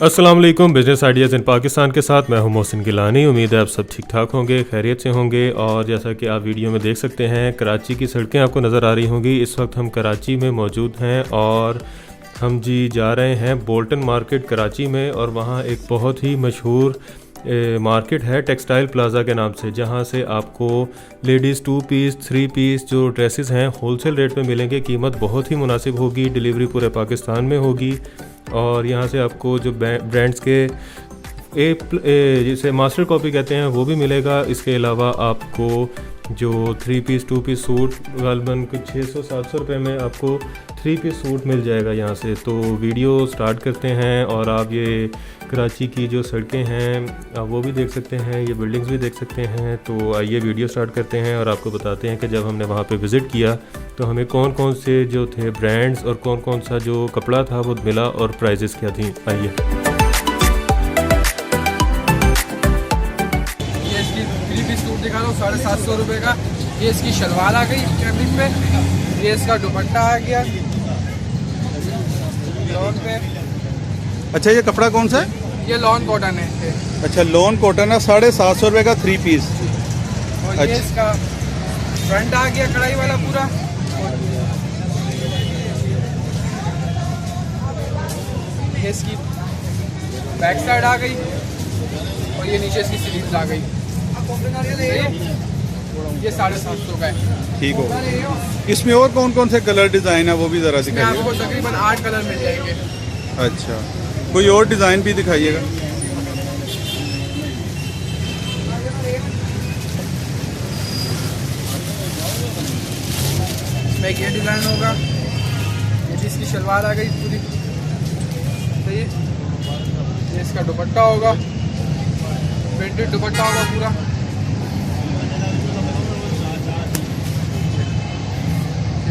अस्सलाम वालेकुम। Business ideas इन पाकिस्तान के साथ मैं हूं मोहसिन गिलानी। उम्मीद है आप सब ठीक ठाक होंगे, खैरियत से होंगे। और जैसा कि आप वीडियो में देख सकते हैं, कराची की सड़कें आपको नज़र आ रही होंगी। इस वक्त हम कराची में मौजूद हैं और हम जा रहे हैं बोल्टन मार्केट कराची में। और वहाँ एक बहुत ही मशहूर मार्केट है टेक्सटाइल प्लाज़ा के नाम से, जहाँ से आपको लेडीज़ 2 पीस 3 पीस जो ड्रेसेस हैं होलसेल रेट में मिलेंगे। कीमत बहुत ही मुनासिब होगी, डिलीवरी पूरे पाकिस्तान में होगी। और यहाँ से आपको जो ब्रांड्स के जिसे मास्टर कॉपी कहते हैं वो भी मिलेगा। इसके अलावा आपको जो 3 पीस 2 पीस सूट गालबन कुछ 600-700 रुपये में आपको 3 पीस सूट मिल जाएगा यहाँ से। तो वीडियो स्टार्ट करते हैं और आप ये कराची की जो सड़कें हैं आप वो भी देख सकते हैं, ये बिल्डिंग्स भी देख सकते हैं। तो आइए वीडियो स्टार्ट करते हैं और आपको बताते हैं कि जब हमने वहाँ पे विज़िट किया तो हमें कौन कौन से जो थे ब्रांड्स और कौन कौन सा जो कपड़ा था वो मिला और प्राइजेस क्या थी। आइए। ये इसकी 3 पीस सूट दिखा रहा हूँ 750 रुपये का। ये इसकी शलवार आ गई फैब्रिक पे। ये इसका दुपट्टा आ गया लॉन पे। अच्छा, ये कपड़ा कौन सा है? ये लॉन कॉटन है। अच्छा, लॉन कॉटन है। 750 रुपये का 3 पीस। और अच्छा। ये इसका फ्रंट आ गया कढ़ाई वाला पूरा। ये इसकी बैक साइड आ गई और ये नीचे इसकी स्लीव्स आ गई। ये 750 का है। ठीक हो। इसमें और कौन कौन से कलर डिज़ाइन है वो भी ज़रा इसमें दिखाइए। आपको तकरीबन 8 कलर मिल जाएंगे। अच्छा, कोई और डिज़ाइन भी दिखाइएगा। इसमें एक ये डिज़ाइन होगा। ये इसकी शलवार आ गई पूरी। सही है। ये इसका दुपट्टा होगा, प्रिंटेड दुपट्टा होगा पूरा।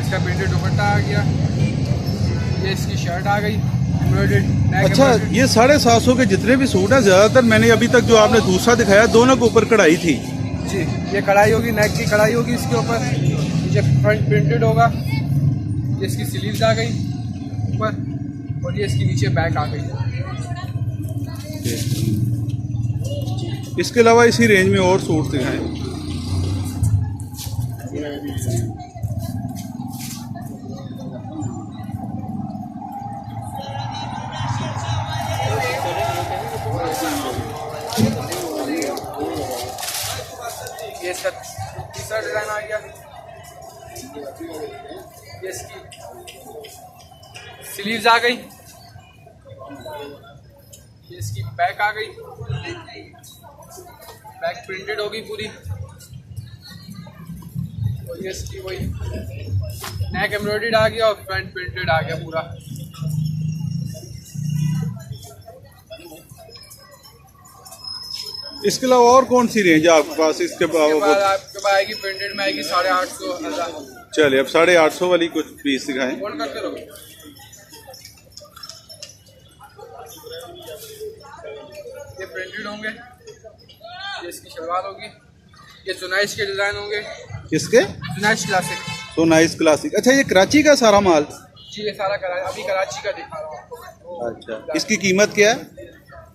इसका प्रिंटेड दुपट्टा आ गया। ये इसकी शर्ट आ गई एम्ब्रॉयडर्ड। अच्छा, ये 750 के जितने भी सूट हैं ज़्यादातर मैंने अभी तक जो आपने दूसरा दिखाया दोनों के ऊपर कढ़ाई थी जी। ये कढ़ाई होगी, नेक की कढ़ाई होगी इसके ऊपर। ये फ्रंट प्रिंटेड होगा। ये इसकी स्लीव्स आ गई ऊपर और ये इसकी नीचे बैक आ गई। इसके अलावा इसी रेंज में और सूट दिखाएं। ये इसका तीसरा डिज़ाइन आ गया। ये इसकी स्लीव्स आ गई। ये इसकी बैक आ गई। बैक प्रिंटेड होगी पूरी। और ये इसकी वही नेक एम्ब्रॉयडर्ड आ गया और फ्रंट प्रिंटेड आ गया पूरा। इसके अलावा और कौन सी रेंज है आपके पास? इसके बाद बाद आपके पास आएगी प्रिंटेड में आएगी 850-1000। चलिए अब 850 वाली कुछ पीस दिखाएं। फोन करते रहो। ये प्रिंटेड होंगे। ये इसकी शलवार होगी। ये चुनाइश के डिजाइन होंगे। किसके? चुनाइश क्लासिक। तो नाइस क्लासिक। अच्छा, ये कराची का सारा माल? जी, ये सारा अभी कराची का दिखा रहा हूँ आपको। अच्छा, इसकी कीमत क्या है?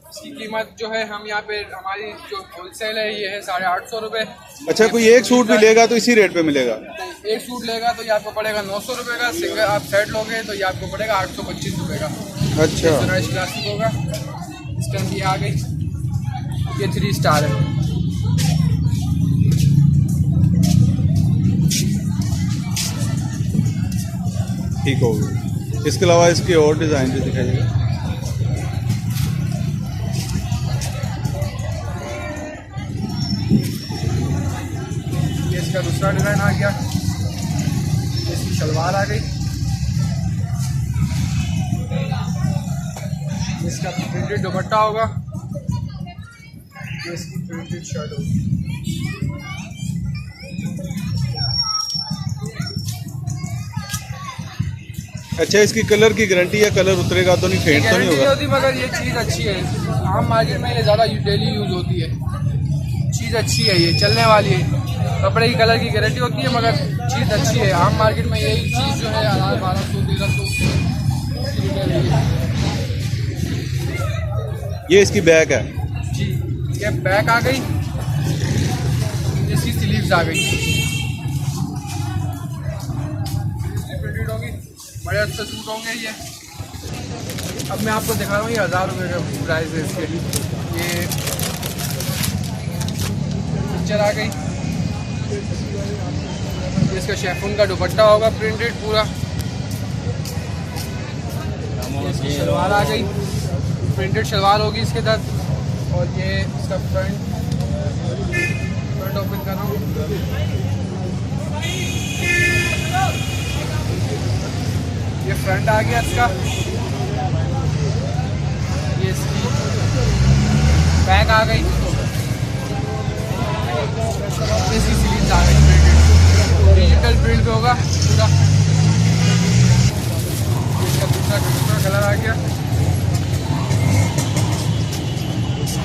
इसकी कीमत जो है हम यहाँ पे हमारी जो होलसेल है ये है 850 रुपये। अच्छा, कोई एक सूट भी लेगा तो इसी रेट पे मिलेगा? एक सूट लेगा तो ये आपको पड़ेगा 900 रुपये का। सिंगल आप सेट लोगे तो ये आपको पड़ेगा 825 रुपये का। अच्छा, चुनाइश क्लासिक होगा। इसके अंदर ये आ गई। ये 3 स्टार है। ठीक होगा। इसके अलावा इसके और डिज़ाइन भी दिखाइएगा। ये इसका दूसरा डिज़ाइन आ गया। इसकी शलवार आ गई। इसका प्रिंटेड दुपट्टा होगा। ये इसकी प्रिंटेड शर्ट होगी। अच्छा, इसकी कलर की गारंटी या कलर उतरेगा तो नहीं, फेंट तो नहीं होगा? होती, मगर ये चीज़ अच्छी है। आम मार्केट में ये ज़्यादा डेली यूज़ होती है। चीज़ अच्छी है, ये चलने वाली है। कपड़े की कलर की गारंटी होती है मगर चीज़ अच्छी है। आम मार्केट में यही चीज़ जो है 1200 1300। ये इसकी बैक है। जी, ये बैक आ गई, इसकी स्लीव्स आ गई, प्रिंटेड होगी, बड़े अच्छे सूट होंगे ये। अब मैं आपको दिखा रहा हूँ, ये 1000 रुपये का प्राइस है इसके। ये पिक्चर आ गई, इसका शेफून का दुपट्टा होगा प्रिंटेड पूरा। इसकी शलवार आ गई, प्रिंटेड शलवार होगी इसके साथ। और ये इसका फ्रंट ओपन कर रहा हूँ, ये फ्रंट आ गया इसका। ये इसकी बैक आ गई, इसकी स्लीव्स आ गई प्रिंटेड, डिजिटल प्रिंट पे होगा पूरा। इसका दूसरा कलर आ गया,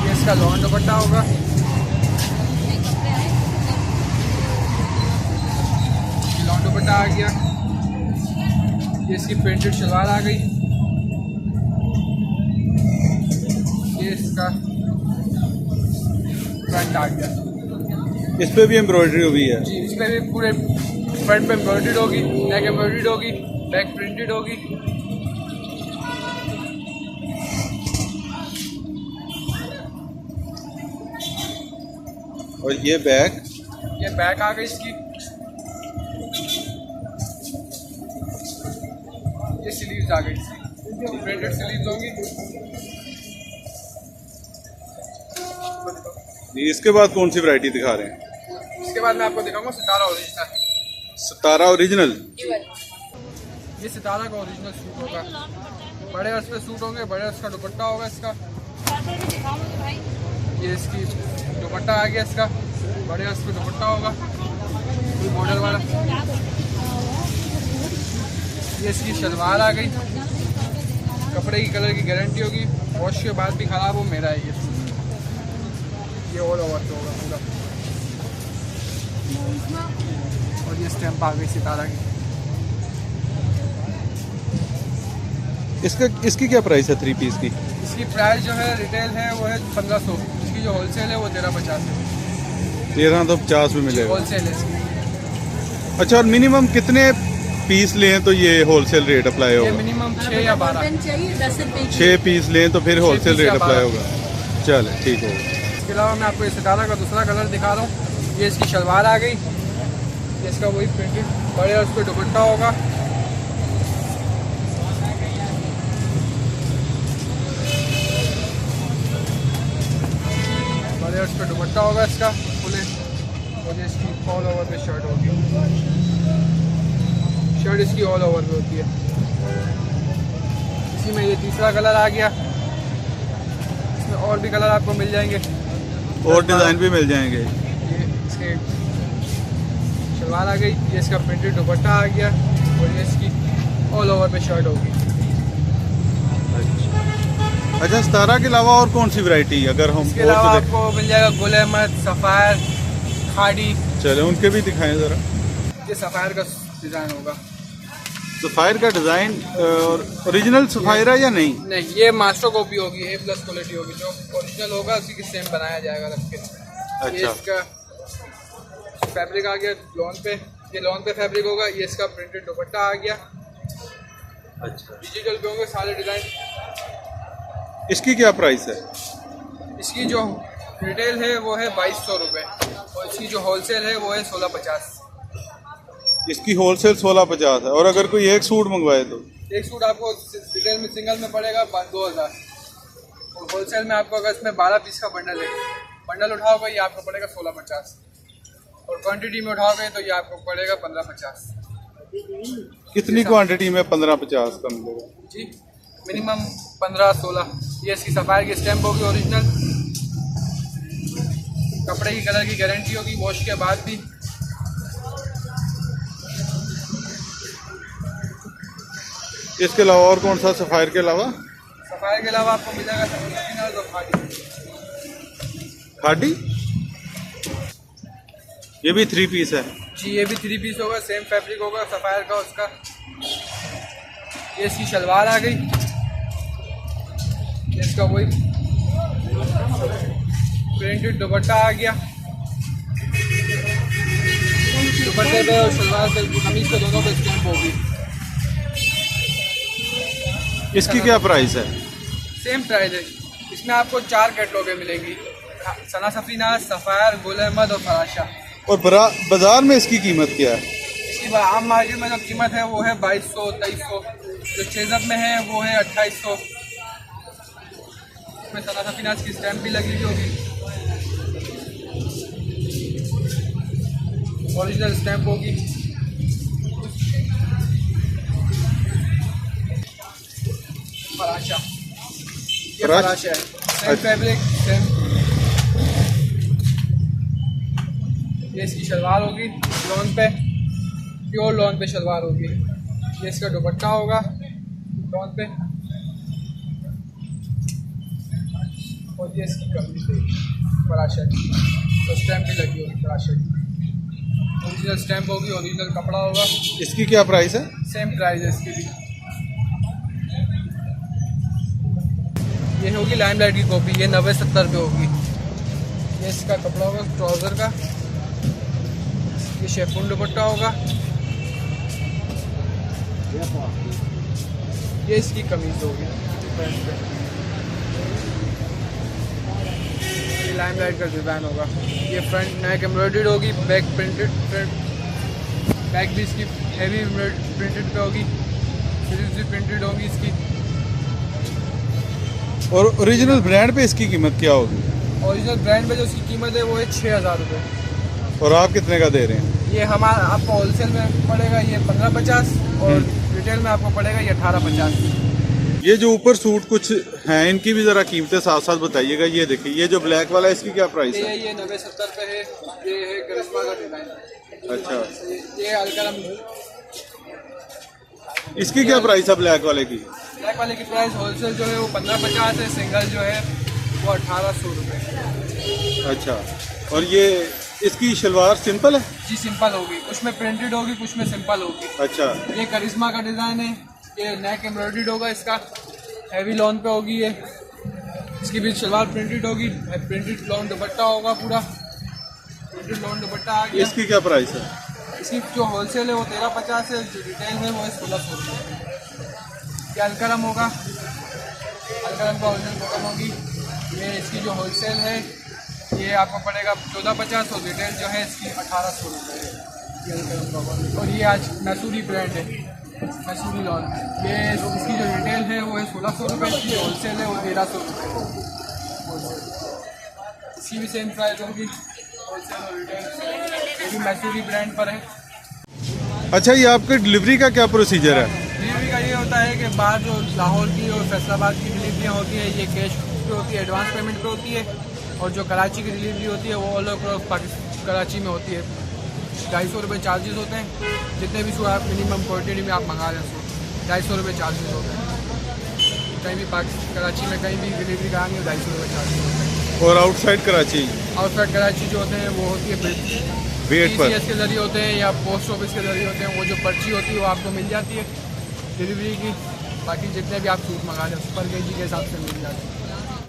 ये इसका लॉन दुपट्टा होगा। लॉन दुपट्टा आ गया, ये इसकी प्रिंटेड शलवार आ गई, ये इसका फ्रंट आ गया। इस पे भी एम्ब्रॉयडरी हुई है जी, इस पे भी पूरे फ्रंट पे एम्ब्रॉयडरी होगी, नेक एम्ब्रॉयडरी होगी, बैक प्रिंटेड होगी। और ये बैक आ गई इसकी, ये स्लीव्स आ गई इसकी, प्रिंटेड स्लीव्स होंगी। इसके बाद कौन सी वैरायटी दिखा रहे हैं? इसके बाद मैं आपको दिखाऊंगा सितारा ओरिजिनल। सितारा ओरिजिनल। ये सितारा का ओरिजिनल सूट होगा, बड़े अर्ज पे सूट होंगे, बड़े अर्ज का दुपट्टा होगा इसका। ये इसकी दुपट्टा आ गया इसका, बड़े अर्ज पे दुपट्टा होगा बॉर्डर वाला। ये इसकी शलवार आ गई, कपड़े की कलर की गारंटी होगी, वॉश के बाद भी ख़राब हो मेरा है ये सूट। ये ऑल ओवर पे होगा पूरा। और ये स्टैम्प आ गई सितारा की। इसकी क्या प्राइस है 3 पीस की? इसकी प्राइस जो है रिटेल है वो है 1500, इसकी जो होलसेल है वो 1350 है। 1350 में मिलेगा होलसेल है इसकी। अच्छा, और मिनिमम कितने पीस लें तो ये होलसेल रेट अप्लाई ये होगा? मिनिमम 6 या 12। 6 पीस लें तो फिर होलसेल पीस या रेट अप्लाई 12। होगा। चले ठीक होगा। इसके अलावा मैं आपको ये सितारा का दूसरा कलर दिखा रहा हूँ। ये इसकी शलवार आ गई, ये इसका वही प्रिंटेड बड़े उस पर दुपट्टा होगा। बड़े उस पर दुपट्टा होगा इसका फुले। और ये इसकी ऑल ओवर पे शर्ट होगी, शर्ट इसकी ऑल ओवर पे होती है। इसी में ये तीसरा कलर आ गया, इसमें और भी कलर आपको मिल जाएंगे और डिज़ाइन भी मिल जाएंगे। ये इसके शलवार आ गई, ये इसका प्रिंटेड दुपट्टा आ गया और ये इसकी ऑल ओवर पे शर्ट होगी। अच्छा, सितारा के अलावा और कौन सी वैरायटी अगर हम इसके अलावा आपको मिल जाएगा गुल अहमद, सफ़ायर, खाड़ी। चले उनके भी दिखाएं ज़रा। ये सफ़ायर का डिज़ाइन होगा। सफ़ायर का डिज़ाइन ओरिजिनल सफ़ायर है या नहीं? नहीं, ये मास्टर कॉपी होगी, A+ क्वालिटी होगी। जो ओरिजिनल होगा उसी की सेम बनाया जाएगा रख के। अच्छा। ये इसका फैब्रिक आ गया लॉन पे, ये लॉन पे फैब्रिक होगा। ये इसका प्रिंटेड दुपट्टा आ गया। अच्छा, डिजिटल पे होंगे सारे डिज़ाइन। इसकी क्या प्राइस है? इसकी जो रिटेल है वो है 2200 रुपये और इसकी जो होलसेल है वो है 1650। इसकी होलसेल 1650 है। और अगर कोई एक सूट मंगवाए तो? एक सूट आपको रिटेल में सिंगल में पड़ेगा 2000 और होलसेल में आपको अगर इसमें 12 पीस का बंडल है, बंडल उठाओगे ये आपको पड़ेगा 1650 और क्वांटिटी में उठाओगे तो ये आपको पड़ेगा 1550। कितनी क्वांटिटी में 1550 का मिलेगा? जी, मिनिमम 15-16। ये इसकी सफ़ायर की स्टैम्प होगी ओरिजिनल, कपड़े की कलर की गारंटी होगी वॉश के बाद भी। इसके अलावा और कौन सा सफ़ायर के अलावा? सफ़ायर के अलावा आपको मिलेगा तो खाड़ी। ये भी 3 पीस है। जी, ये भी 3 पीस होगा, सेम फैब्रिक होगा सफ़ायर का उसका। ये इसकी शलवार आ गई, ये इसका वही प्रिंटेड दुपट्टा आ गया, दुपट्टे पे और सलवार पे कमीज पे दोनों पे स्टैम्प होगी। इसकी क्या प्राइस है? सेम प्राइस है। इसमें आपको 4 कैटलॉगे मिलेंगी, सना सफीना, सफ़ायर, गुल अहमद और फराशा। और बाजार में इसकी कीमत क्या है? इसकी आम मार्केट में जो कीमत है वो है 2200 2300, जो चेजअप में है वो है 2800। इसमें सना सफीना की स्टैम्प भी लगी हुई होगी, ओरिजिनल स्टैम्प होगी। फराशा, ये फराशा है, सेम फैब्रिक सेम। ये इसकी शलवार होगी लॉन पे, प्योर लॉन पे शलवार होगी। ये इसका दुपट्टा होगा लॉन पे, और ये इसकी कमीज होगी फराशा की, तो स्टैम्प भी लगी होगी फराशा की, ओरिजिनल स्टैम्प होगी, ओरिजिनल कपड़ा होगा। इसकी क्या प्राइस है? सेम प्राइस है इसकी भी। ये होगी लाइमलाइट की कॉपी, ये 90-70 रुपये होगी। ये इसका कपड़ा होगा ट्राउज़र का, ये शेफून दुपट्टा होगा, ये इसकी कमीज होगी। ये लाइमलाइट का डिज़ाइन होगा, ये फ्रंट नेक एम्ब्रॉयडर्ड होगी, बैक प्रिंटेड, बैक भी इसकी हैवी प्रिंटेड पे होगी, स्लीव्स भी प्रिंटेड होगी इसकी। और ओरिजिनल ब्रांड पे इसकी कीमत क्या होगी? ओरिजिनल ब्रांड में जो उसकी कीमत है वो है 6000 रुपये। और आप कितने का दे रहे हैं? ये हमारा आपको होलसेल में पड़ेगा ये 1550, और रिटेल में आपको पड़ेगा ये 1850। ये जो ऊपर सूट कुछ हैं इनकी भी जरा कीमतें साथ साथ बताइएगा। ये देखिए, ये जो ब्लैक वाला है इसकी क्या प्राइस है? ये 90-70 रुपये है। ये है करिश्मा का डिज़ाइन। अच्छा, ये अलकलम। इसकी क्या प्राइस है ब्लैक वाले की? ब्लैक वाले की प्राइस होलसेल जो है वो 1550 है, सिंगल जो है वो 1800 रुपये। अच्छा, और ये इसकी शलवार सिंपल है? जी सिंपल होगी, कुछ में प्रिंटेड होगी, कुछ में सिंपल होगी। अच्छा, ये करिश्मा का डिज़ाइन है, ये नेक एम्ब्रॉयडर्ड होगा, इसका हैवी लॉन पे होगी ये। इसकी भी शलवार प्रिंटेड होगी, प्रिंटेड लॉन दुपट्टा होगा, पूरा प्रिंटेड लॉन दुपट्टा आ गया। इसकी क्या प्राइस है? इसकी जो होलसेल है वो 1350 है, जो रिटेल है वो है 1600 रुपये। ये अलकलम होगा, अलकलम का ओरिजिनल कॉटन होगी। ये इसकी जो होलसेल है ये आपको पड़ेगा 1450, और रिटेल जो है इसकी 1800 रुपये है। ये अलकलम का, और ये आज मैसूरी ब्रांड है, मैसूरी लॉन। ये इसकी जो रिटेल है वो है 1600 रुपये, इसकी होलसेल है वो 1300 रुपये। इसकी भी सेम प्राइस होगी, होलसेल और रिटेल। ये भी मैसूरी ब्रांड पर है। अच्छा, ये आपके डिलीवरी का क्या प्रोसीजर है? डिलीवरी का ये होता है कि बाहर जो लाहौर की और फैसलाबाद की डिलीवरियाँ होती है ये कैश पे होती है, एडवांस पेमेंट पे होती है, और जो कराची की डिलीवरी होती है वो ऑल ओवर पाकिस्तान कराची में होती है। 250 रुपये चार्जेस होते हैं, जितने भी आप मिनिमम क्वान्टिटी में आप मंगा लें सो 250 रुपये चार्जेस होते हैं। कहीं भी कराची में कहीं भी डिलीवरी कराएंगे 250 रुपये चार्जेस होते हैं। और आउटसाइड कराची? आउटसाइड कराची जो होते हैं वो होती है वेट पर TCS के जरिए होते हैं या पोस्ट ऑफिस के जरिए होते हैं। वो जो पर्ची होती है वो आपको मिल जाती है डिलीवरी की। बाकी जितने भी आप सूट मंगा लें पर केजी के हिसाब से मिल जाते हैं।